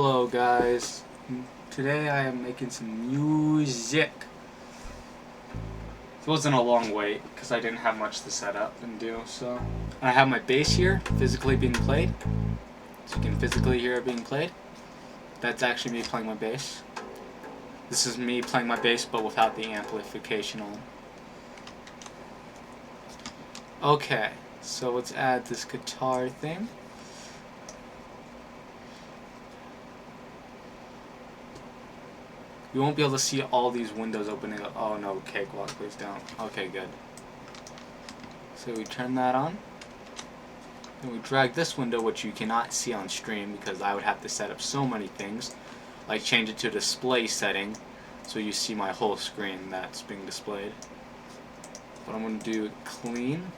Hello guys, today I am making some music. It wasn't a long wait because I didn't have much to set up and do, so I have my bass here physically being played, so you can physically hear it being played. That's actually me playing my bass. This is me playing my bass but without the amplification on. Okay, so let's add this guitar thing. You won't be able to see all these windows opening up. Oh no, Cakewalk, please don't. Okay, good. So we turn that on. And we drag this window, which you cannot see on stream because I would have to set up so many things. Like change it to display setting so you see my whole screen that's being displayed. But I'm going to do clean.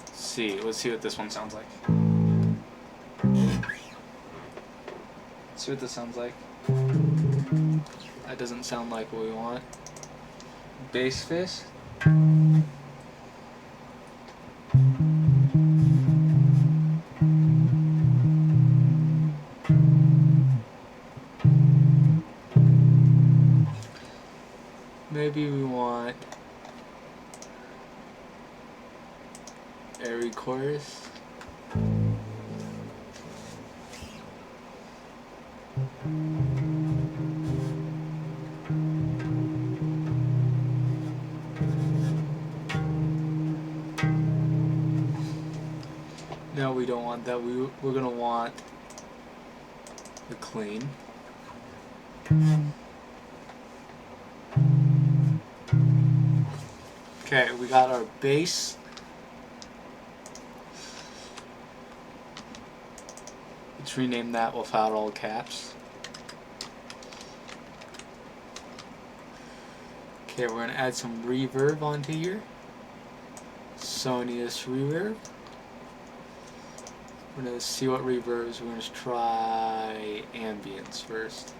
Let's see what this one sounds like. See what this sounds like. That doesn't sound like what we want. Bass fist. Maybe we want airy chorus. No, we don't want that. We're gonna want the clean. Okay, we got our bass. Let's rename that without all caps. Okay, we're gonna add some reverb onto here. Sonius reverb. We're gonna see what reverbs. We're gonna try ambience first.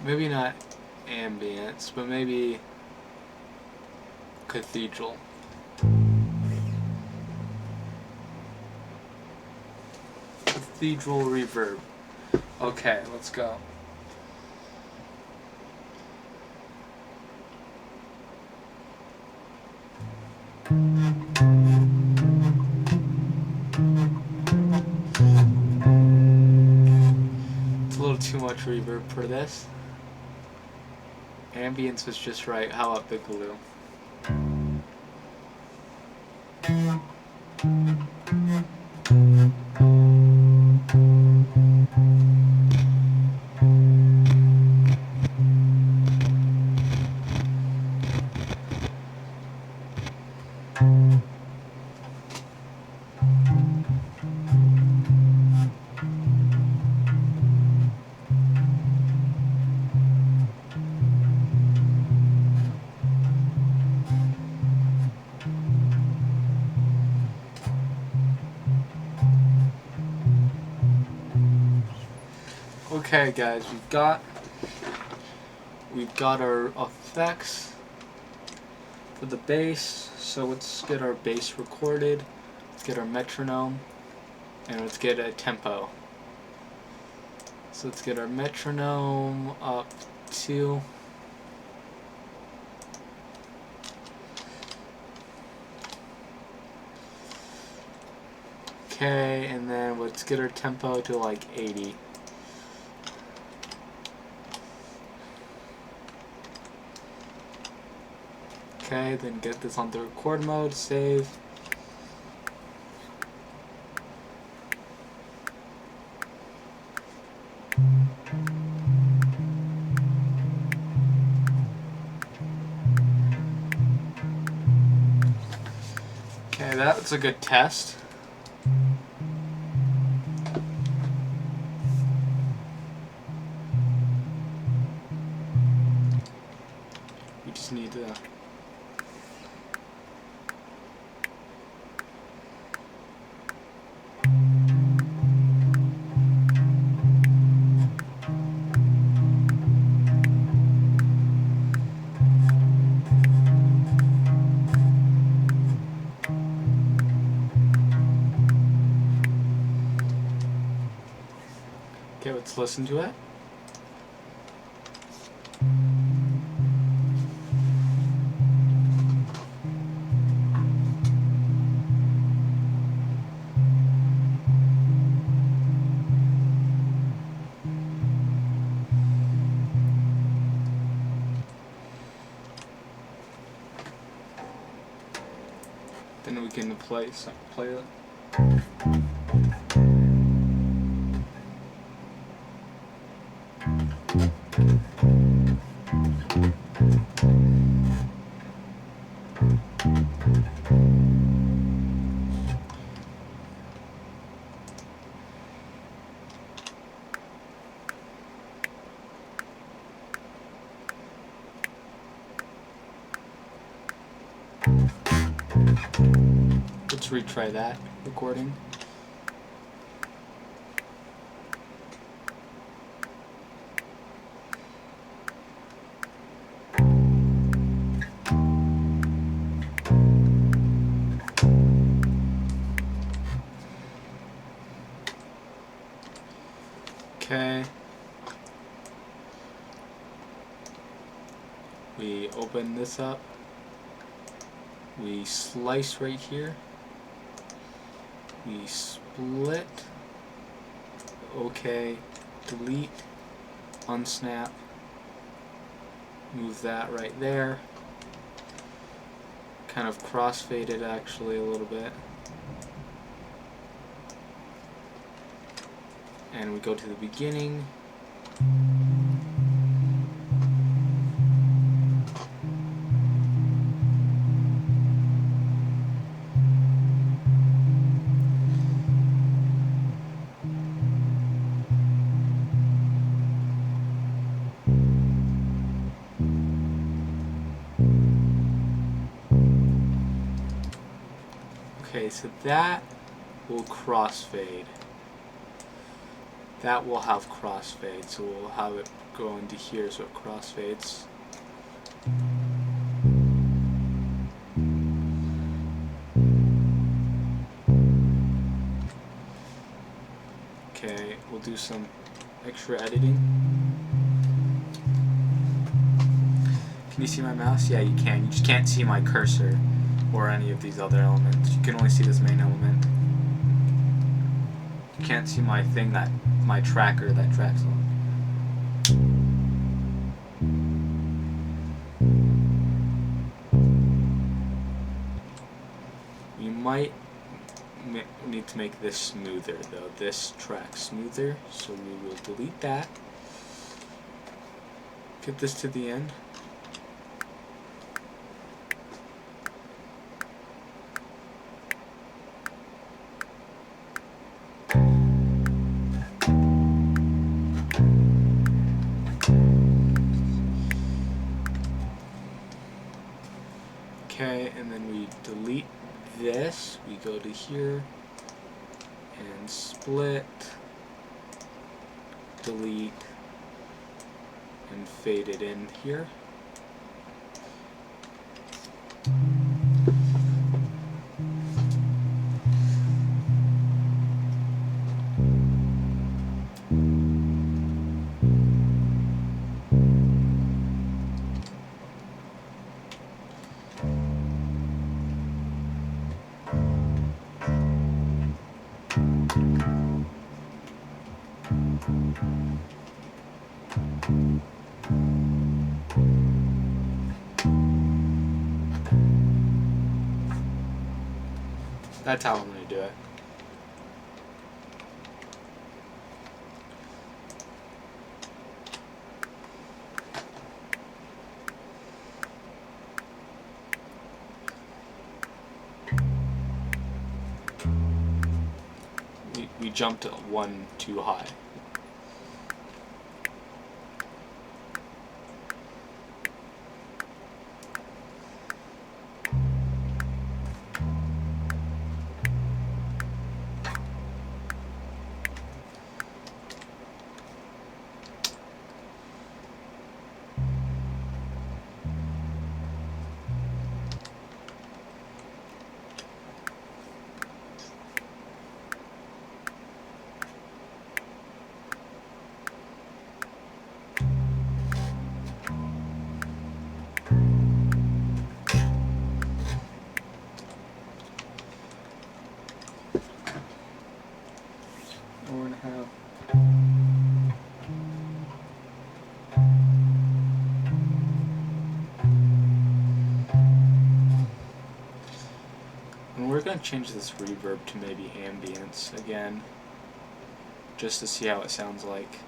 Maybe not ambience, but maybe cathedral. Cathedral reverb. Okay, let's go. It's a little too much reverb for this. Ambience was just right. How about the glue? Okay guys, we've got our effects for the bass, so let's get our bass recorded, let's get our metronome, and let's get a tempo. So let's get our metronome up to okay, and then let's get our tempo to like 80. Okay, then get this onto record mode, save. Okay, that's a good test. Okay, let's listen to it. Then we can play it. Let's retry that recording. Okay. We open this up. We slice right here. We split. Okay. Delete. Unsnap. Move that right there. Kind of crossfade it actually a little bit. And we go to the beginning. Okay, so that will crossfade. That will have crossfade, so we'll have it go into here so it crossfades. Okay, we'll do some extra editing. Can you see my mouse? Yeah, you can. You just can't see my cursor or any of these other elements. You can only see this main element. You can't see my thing, my tracker that tracks on. You might need to make this smoother though, this track smoother, so we will delete that. Get this to the end. Okay, and then we delete this, we go to here, and split, delete, and fade it in here. That's how I'm going to do it. We jumped one too high. have. And we're gonna change this reverb to maybe ambience again, just to see how it sounds like.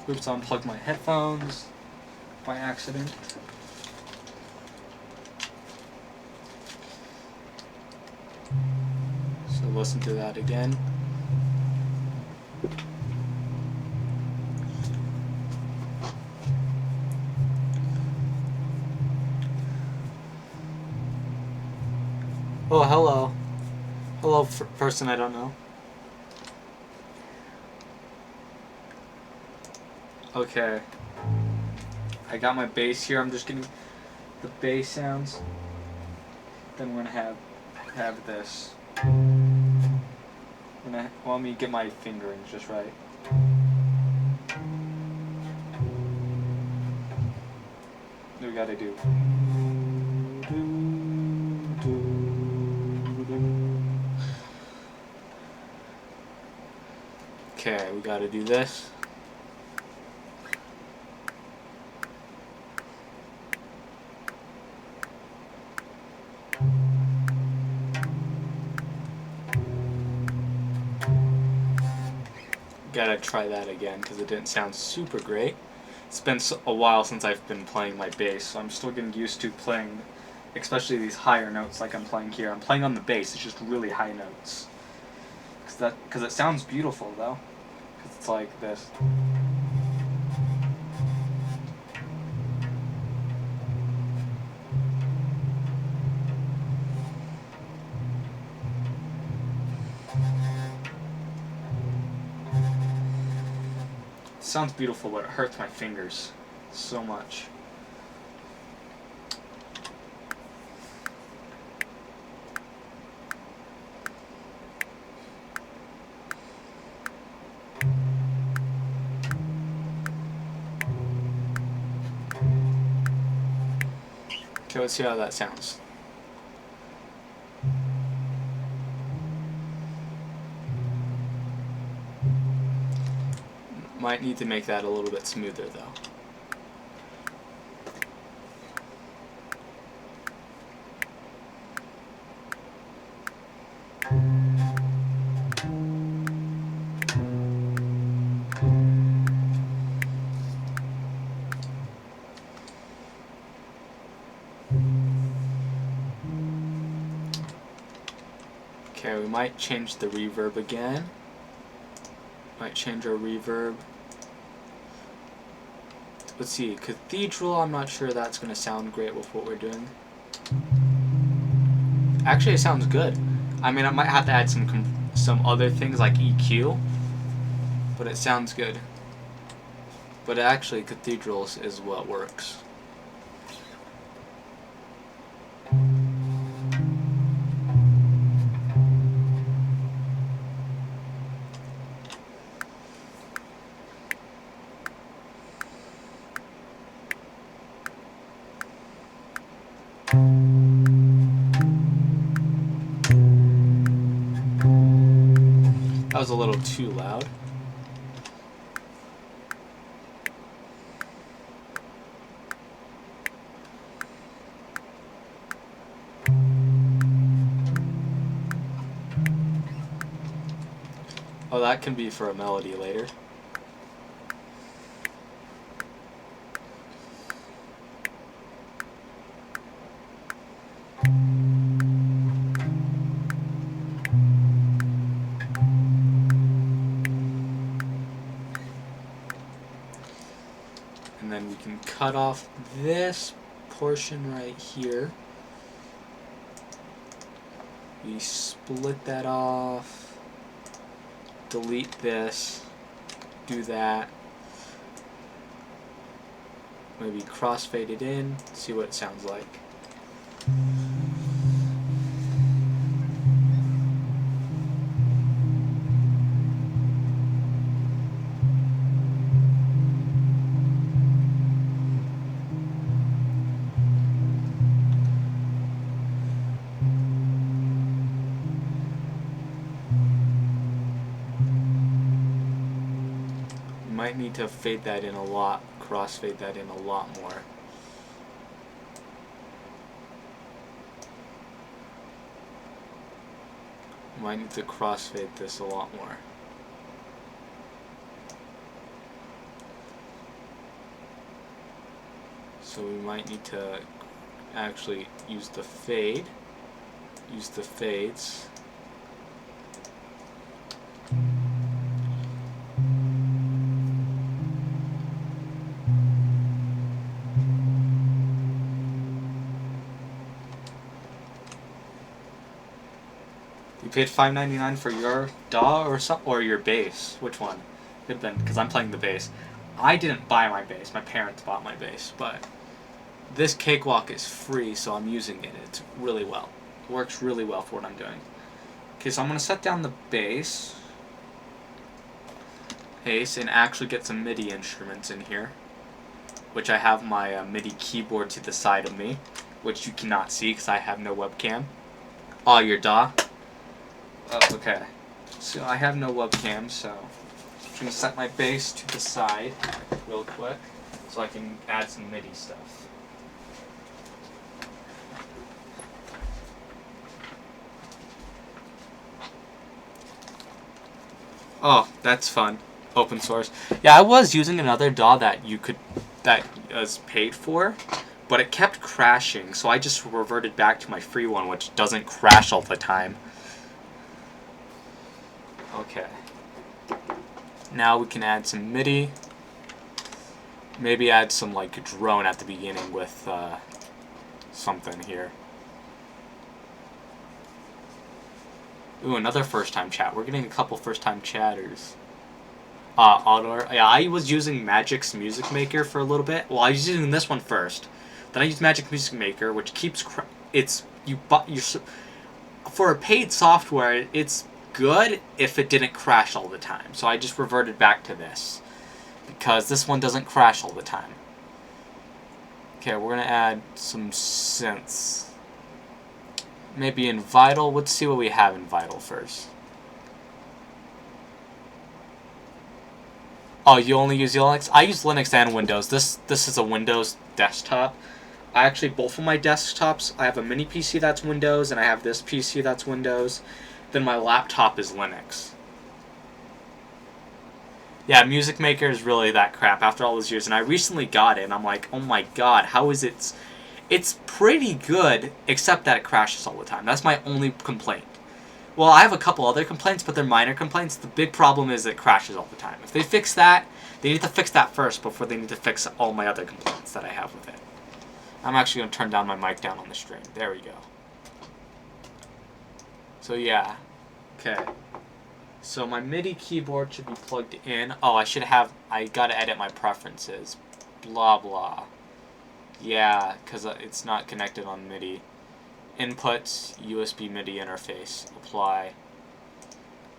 Oops, I unplugged my headphones by accident. So listen to that again. Oh, hello. Hello, person I don't know. Okay. I got my bass here. I'm just getting the bass sounds. Then we're gonna have this. Let me get my fingerings just right. We gotta do. Okay, we gotta do this. Gotta try that again because it didn't sound super great. It's been a while since I've been playing my bass, so I'm still getting used to playing, especially these higher notes like I'm playing here. I'm playing on the bass, it's just really high notes. Because it sounds beautiful though, because it's like this. It sounds beautiful, but it hurts my fingers so much. Okay, let's see how that sounds. Might need to make that a little bit smoother though. Okay, we might change the reverb again. Might change our reverb. Let's see, Cathedral, I'm not sure that's going to sound great with what we're doing. Actually, it sounds good. I mean, I might have to add some other things like EQ, but it sounds good. But actually, Cathedral is what works. That was a little too loud. Oh, that can be for a melody later. And then we can cut off this portion right here. We split that off, delete this, do that, maybe crossfade it in, see what it sounds like. might need to fade that in a lot, crossfade that in a lot more. Might need to crossfade this a lot more. So we might need to actually use the fade. Use the fades. You paid $5.99 for your DAW or your bass? Which one? Could have been, because I'm playing the bass. I didn't buy my bass. My parents bought my bass, but this Cakewalk is free, so I'm using it. It's really well. It works really well for what I'm doing. Okay, so I'm going to set down the bass, and actually get some MIDI instruments in here, which I have my MIDI keyboard to the side of me, which you cannot see because I have no webcam. Oh, your DAW? Oh, okay. So I have no webcam, so I'm just going to set my bass to the side real quick so I can add some MIDI stuff. Oh, that's fun. Open source. Yeah, I was using another DAW that was paid for, but it kept crashing, so I just reverted back to my free one, which doesn't crash all the time. Okay. Now we can add some MIDI. Maybe add some like drone at the beginning with something here. Ooh, another first-time chat. We're getting a couple first-time chatters. Yeah, I was using Magic's Music Maker for a little bit. Well, I was using this one first. Then I used Magic Music Maker, which keeps for a paid software, it's good if it didn't crash all the time. So I just reverted back to this because this one doesn't crash all the time. Okay, we're gonna add some synths. Maybe in Vital. Let's see what we have in Vital first. Oh, you only use Linux? I use Linux and Windows. This is a Windows desktop. I actually, both of my desktops, I have a mini PC that's Windows, and I have this PC that's Windows. Then my laptop is Linux. Yeah, Music Maker is really that crap after all those years, and I recently got it, and I'm like, oh my god, how is it? It's pretty good, except that it crashes all the time. That's my only complaint. Well, I have a couple other complaints, but they're minor complaints. The big problem is it crashes all the time. If they fix that, they need to fix that first before they need to fix all my other complaints that I have with it. I'm actually going to turn down my mic down on the stream. There we go. So yeah. Okay. So my MIDI keyboard should be plugged in. Oh, I gotta edit my preferences. Blah, blah. Yeah, because it's not connected on MIDI. Inputs, USB MIDI interface. Apply.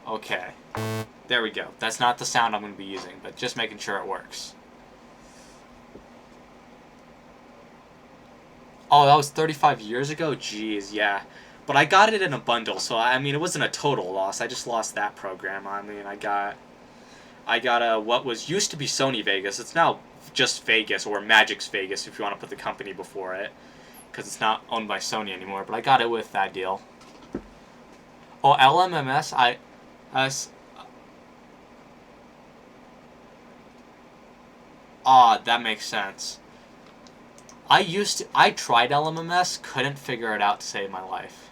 Okay. There we go. That's not the sound I'm going to be using, but just making sure it works. Oh, that was 35 years ago? Jeez, yeah. But I got it in a bundle, so I mean, it wasn't a total loss. I just lost that program. I mean, I got what was used to be Sony Vegas. It's now just Vegas, or Magic's Vegas if you want to put the company before it, because it's not owned by Sony anymore. But I got it with that deal. Oh, LMMS, that makes sense. I tried LMMS, couldn't figure it out to save my life.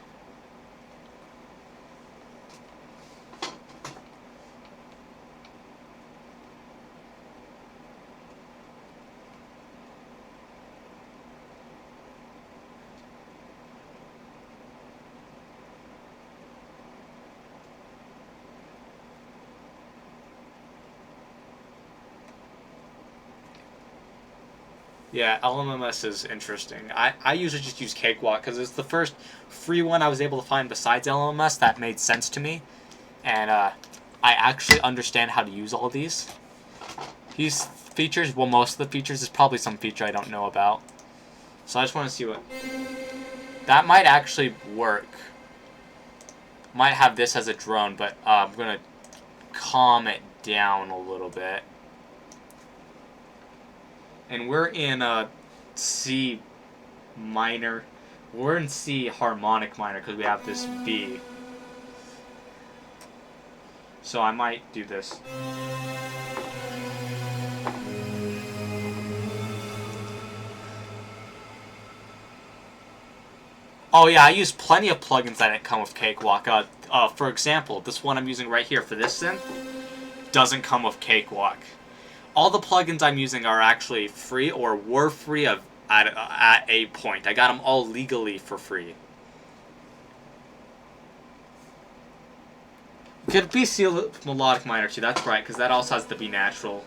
Yeah, LMMS is interesting. I usually just use Cakewalk because it's the first free one I was able to find besides LMMS that made sense to me. And I actually understand how to use all these. These features, well, most of the features, is probably some feature I don't know about. So I just want to see what... That might actually work. Might have this as a drone, but I'm going to calm it down a little bit. And we're in C minor. We're in C harmonic minor because we have this B. So I might do this. Oh yeah, I use plenty of plugins that didn't come with Cakewalk. For example, this one I'm using right here for this synth doesn't come with Cakewalk. All the plugins I'm using are actually free or were free at a point. I got them all legally for free. It could be C melodic minor too, that's right, because that also has the B natural.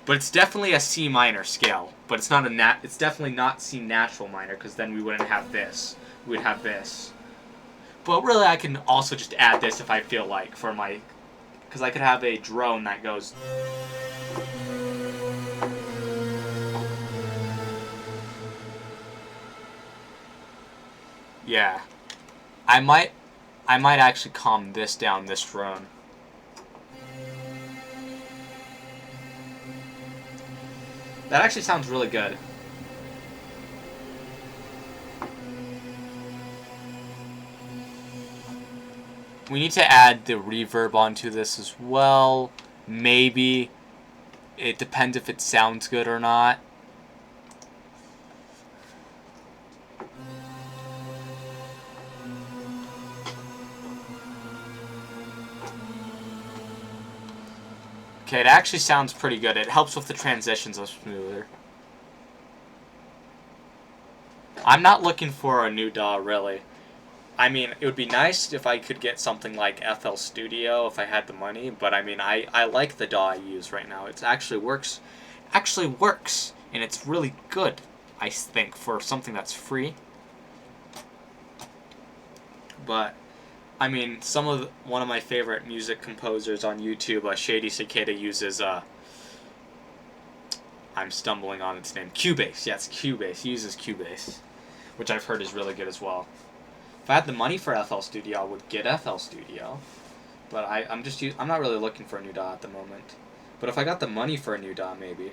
But it's definitely a C minor scale. But it's not it's definitely not C natural minor, because then we wouldn't have this. We would have this. But really I can also just add this if I feel like for my... Because I could have a drone that goes... Yeah. I might actually calm this down, this drone. That actually sounds really good. We need to add the reverb onto this as well. Maybe. It depends if it sounds good or not. Okay, it actually sounds pretty good. It helps with the transitions a smoother. I'm not looking for a new DAW, really. I mean, it would be nice if I could get something like FL Studio if I had the money, but I mean, I like the DAW I use right now. It actually works, and it's really good, I think, for something that's free. But I mean, one of my favorite music composers on YouTube, Shady Cicada, uses I'm stumbling on its name, Cubase. Yeah, it's Cubase. He uses Cubase, which I've heard is really good as well. If I had the money for FL Studio, I would get FL Studio. But I'm not really looking for a new DAW at the moment. But if I got the money for a new DAW, maybe.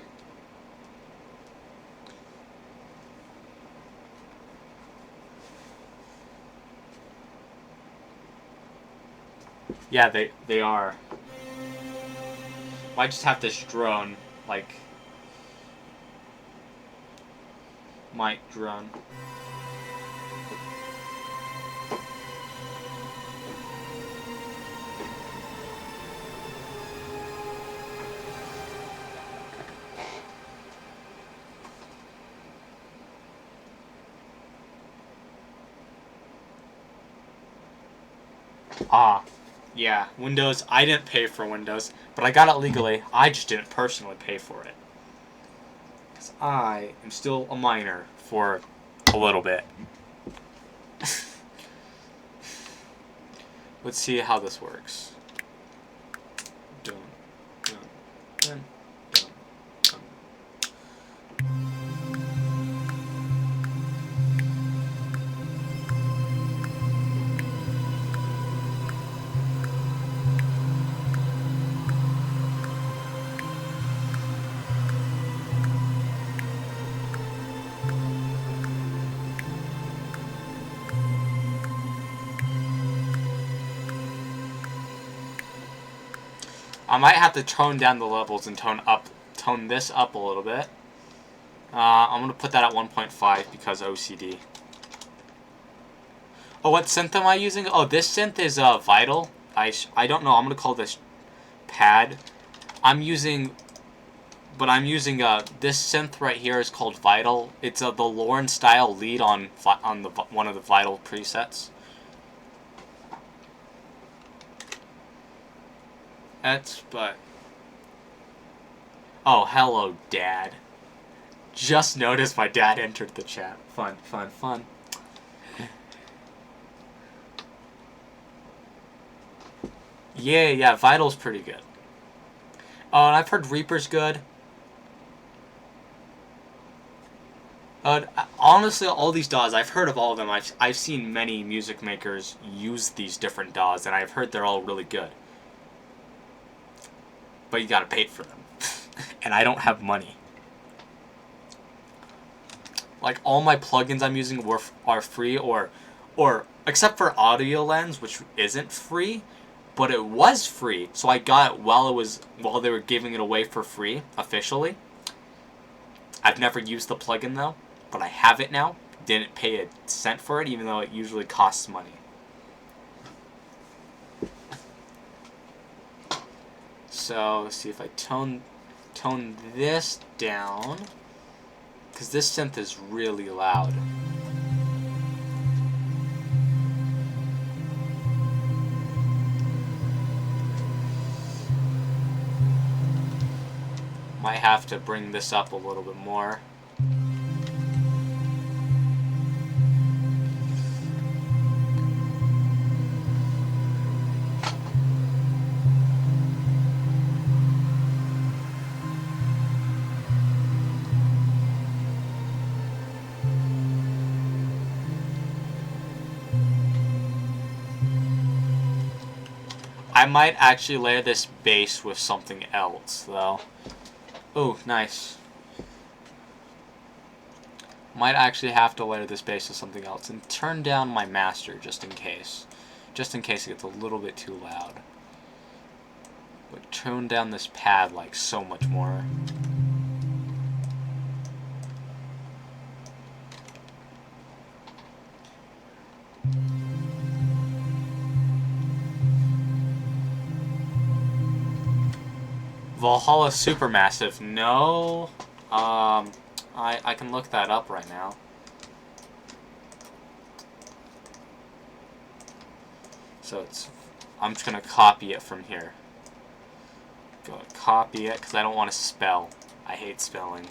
Yeah, they are. Might just have this drone, like... Mic drone. Yeah, Windows. I didn't pay for Windows, but I got it legally. I just didn't personally pay for it. Because I am still a minor for a little bit. Let's see how this works. Dun, dun, dun, dun, dun. I might have to tone down the levels and tone this up a little bit. I'm going to put that at 1.5 because OCD. Oh, what synth am I using? Oh, this synth is Vital. I don't know. I'm going to call this Pad. I'm using this synth right here is called Vital. It's the Lauren style lead on one of the Vital presets. Oh, hello, Dad. Just noticed my dad entered the chat. Fun, fun, fun. Yeah, Vital's pretty good. Oh, and I've heard Reaper's good. Honestly, all these DAWs, I've heard of all of them. I've seen many music makers use these different DAWs, and I've heard they're all really good. But you gotta pay for them. And I don't have money. like all my plugins I'm using are free, or except for AudioLens, which isn't free, but it was free. So I got it while they were giving it away for free officially. I've never used the plugin though, but I have it now. Didn't pay a cent for it, even though it usually costs money. So let's see if I tone this down, because this synth is really loud. Might have to bring this up a little bit more. I might actually layer this bass with something else, though. Oh, nice. Might actually have to layer this bass with something else and turn down my master just in case. Just in case it gets a little bit too loud. But tone down this pad like so much more. Valhalla Supermassive. No. I can look that up right now. So I'm just gonna copy it from here. Go copy it because I don't want to spell. I hate spelling.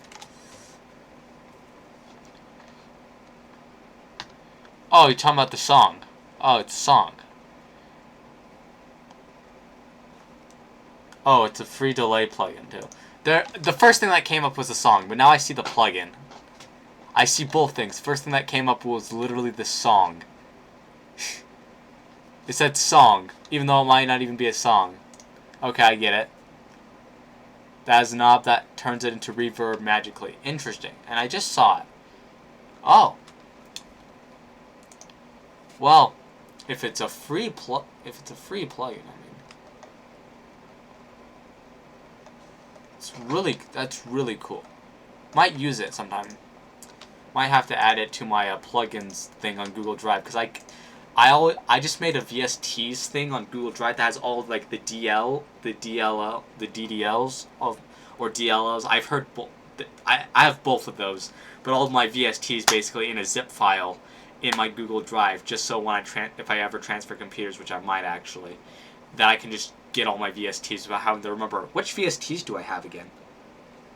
Oh, you're talking about the song. Oh, it's a song. Oh, it's a free delay plugin too. The first thing that came up was the song, but now I see the plugin. I see both things. First thing that came up was literally the song. It said song, even though it might not even be a song. Okay, I get it. That is a knob that turns it into reverb magically. Interesting. And I just saw it. Oh. Well, if it's a free plugin, I mean, that's really cool. Might use it sometime. Might have to add it to my plugins thing on Google Drive, because I just made a VSTs thing on Google Drive that has all of, like, the DDLs or DLLs. I've heard I have both of those, but all of my VSTs basically in a zip file in my Google Drive, just so when if I ever transfer computers, which I might actually, that I can just get all my VSTs without having to remember which VSTs do I have again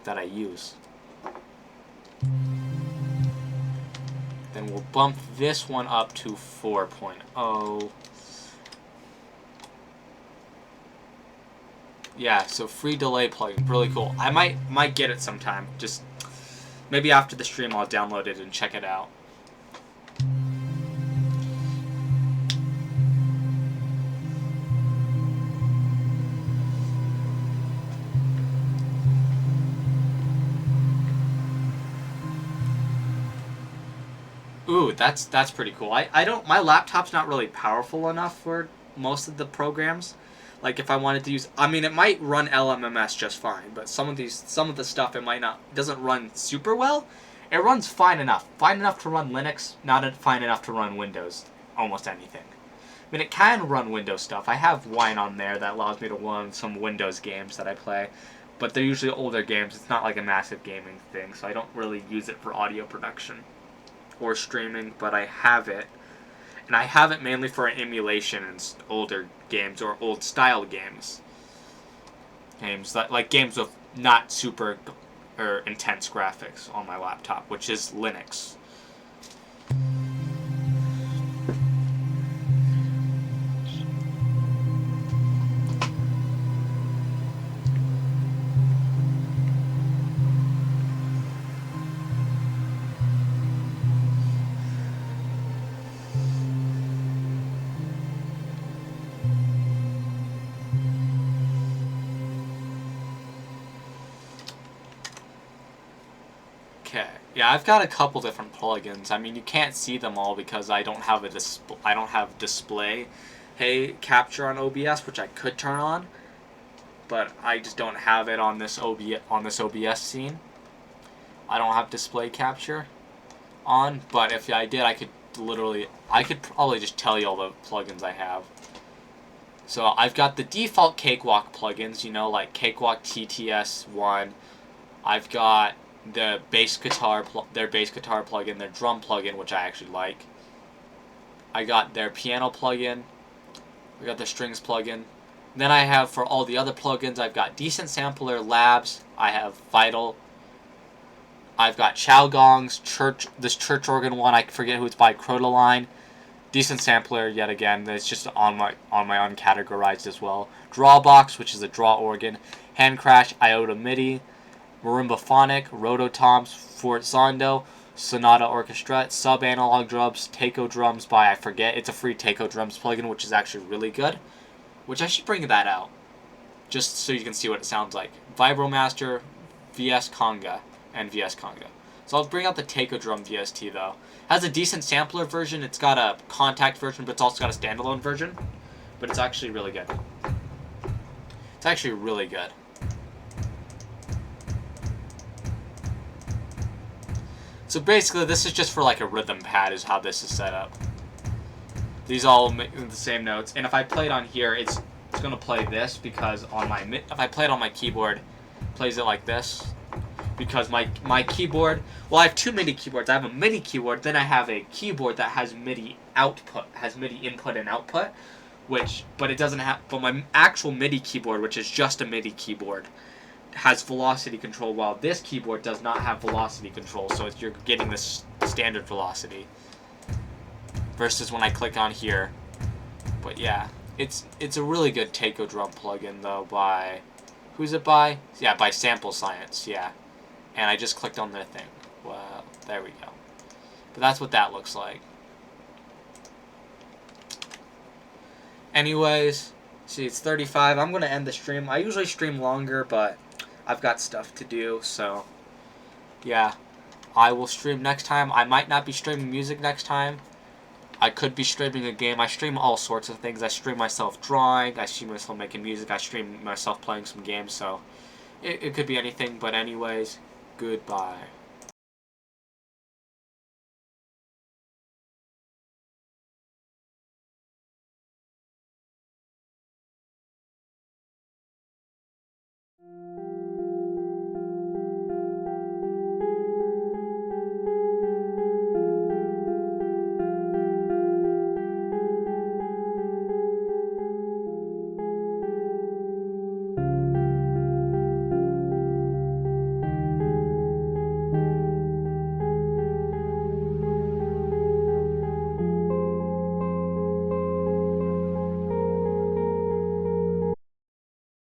that I use. Then we'll bump this one up to 4.0. Yeah, so free delay plugin, really cool. I might get it sometime. Just maybe after the stream I'll download it and check it out. Ooh, that's pretty cool. I don't, my laptop's not really powerful enough for most of the programs. Like if I wanted to use, I mean, it might run LMMS just fine, but some of the stuff it might not, doesn't run super well. It runs fine enough to run Linux, not fine enough to run Windows, almost anything. I mean, it can run Windows stuff. I have Wine on there that allows me to run some Windows games that I play, but they're usually older games. It's not like a massive gaming thing, so I don't really use it for audio production or streaming, but I have it. And I have it mainly for emulation in older games or old style games. Games like games with not super or intense graphics on my laptop, which is Linux. Okay. Yeah, I've got a couple different plugins. I mean, you can't see them all because I don't have I don't have display hey capture on OBS, which I could turn on, but I just don't have it on this OBS scene. I don't have display capture on, but if I did, I could probably just tell you all the plugins I have. So I've got the default Cakewalk plugins, you know, like Cakewalk TTS1. I've got the their bass guitar plugin, their drum plugin, which I actually like. I got their piano plugin. I got their strings plugin. Then I have, for all the other plugins, I've got Decent Sampler Labs. I have Vital. I've got Chow Gongs, this church organ one. I forget who it's by, Crotaline. Decent Sampler yet again. It's just on my uncategorized as well. Drawbox, which is a draw organ. Hand Crash, Iota MIDI. Marimbaphonic, Rototoms, Fort Zondo, Sonata Orchestra, Sub Analog Drums, Taiko Drums by, I forget, it's a free Taiko Drums plugin, which is actually really good, which I should bring that out, just so you can see what it sounds like. Vibromaster, VS Conga, and VS Conga. So I'll bring out the Taiko Drum VST though. It has a decent sampler version, it's got a compact version, but it's also got a standalone version, but it's actually really good. It's actually really good. So basically, this is just for like a rhythm pad is how this is set up. These all make the same notes. And if I play it on here, it's going to play this because if I play it on my keyboard, it plays it like this. Because my keyboard, well, I have two MIDI keyboards. I have a MIDI keyboard, then I have a keyboard that has MIDI input and output, but it doesn't have, but my actual MIDI keyboard, which is just a MIDI keyboard, has velocity control, while this keyboard does not have velocity control, so you're getting this standard velocity versus when I click on here. But yeah, it's a really good Taiko Drum plugin though, by who's it by? Yeah, by Sample Science, yeah. And I just clicked on their thing. Well, there we go. But that's what that looks like. Anyways, see, it's 35. I'm going to end the stream. I usually stream longer, but I've got stuff to do, so yeah. I will stream next time. I might not be streaming music next time. I could be streaming a game. I stream all sorts of things. I stream myself drawing. I stream myself making music. I stream myself playing some games, so it could be anything. But anyways, goodbye.